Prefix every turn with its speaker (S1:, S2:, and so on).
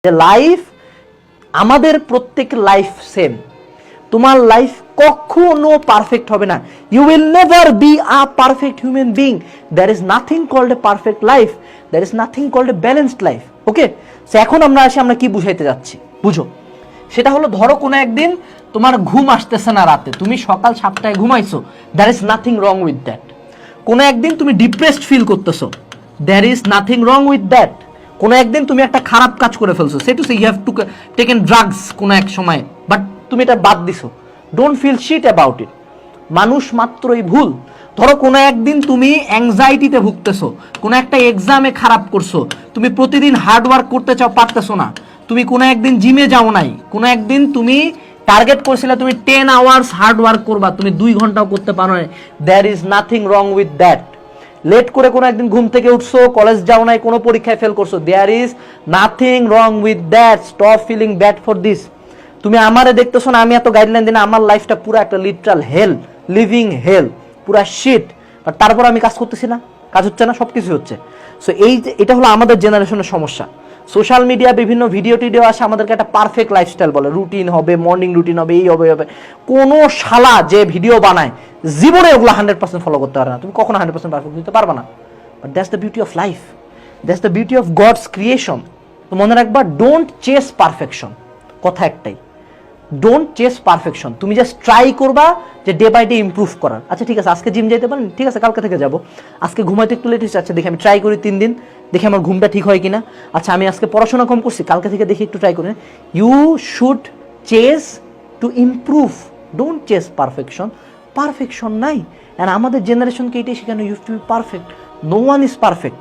S1: যে লাইফ, আমাদের প্রত্যেক লাইফ সেম, তোমার লাইফ কখনো পারফেক্ট হবে না। You will never be a perfect human being. There is nothing called a perfect life, there is nothing called a balanced life. Okay, so এখন আমরা কি বুঝাইতে যাচ্ছি বুঝো। সেটা হলো, ধরো কোনো একদিন তোমার ঘুম আসতেছে না রাতে, তুমি সকাল 7টায় ঘুমাইছো, there is nothing wrong with that. কোনো একদিন তুমি ডিপ্রেসড ফিল করতেছো, there is nothing wrong with that. কোনো একদিন তুমি একটা খারাপ কাজ করে ফেলছো, say to say you have to taken drugs কোনো এক সময়, বাট তুমি এটা বাদ দিছো, don't feel shit about it. মানুষ মাত্রই ভুল। ধরো কোনো একদিন তুমি অ্যাংজাইটিতে ভুগতেছো, কোনো একটা এক্সামে খারাপ করছো, তুমি প্রতিদিন হার্ড ওয়ার্ক করতে চাও, পারতেছো না, তুমি কোনো একদিন জিমে যাও নাই, কোনো একদিন তুমি টার্গেট করছিলে তুমি 10 আওয়ার্স হার্ড ওয়ার্ক করবা, তুমি 2 ঘন্টাও করতে পারো না, there is nothing wrong with that. Late করে কোনো একদিন ঘুম থেকে উঠছো, কলেজ যাও নাই, কোনো পরীক্ষায় ফেল করছো, there is nothing wrong with that. Stop feeling bad for this. তুমি আমারে দেখতেছো না, আমি এত গাইডলাইন দিই না, আমার লাইফটা পুরো একটা লিটারাল হেল, লিভিং হেল, পুরা শিট, বাট তারপর আমি কাজ করতেছি না, কাজ হচ্ছে না, সবকিছু হচ্ছে। সো এটা হলো আমাদের জেনারেশনের সমস্যা। সোশ্যাল মিডিয়া বিভিন্ন ভিডিও টিডিও আসে, আমাদেরকে একটা পারফেক্ট লাইফস্টাইল বলে, রুটিন হবে, মর্নিং রুটিন হবে, এই হবে হবে। কোনো শালা যে ভিডিও বানায় জীবনে ওগুলো 100% ফলো করতে পারে না, তুমি কখনো 100% পারফেক্ট দিতে পারবে না। But that's the beauty of life, that's the beauty of God's creation. তো মনে রাখবা, ডোন্ট চেস পারফেকশন। কথা একটাই, ডোন্ট চেস পারফেকশন। তুমি জাস্ট ট্রাই করবা যে ডে বাই ডে ইমপ্রুভ করার। আচ্ছা ঠিক আছে, আজকে জিম যেতে পারেন, ঠিক আছে কালকে থেকে যাবো। আজকে ঘুমাইতে একটু লেট হচ্ছে, আচ্ছা দেখি আমি ট্রাই করি 3 দিন, দেখি আমার ঘুমটা ঠিক হয় কিনা। আচ্ছা আমি আজকে পড়াশোনা কম করছি, কালকে থেকে দেখি একটু ট্রাই করি। You should chase to improve, don't chase perfection. Perfection নাই, আর আমাদের জেনারেশনকে এটাই শেখানো, you to be perfect. No one is perfect.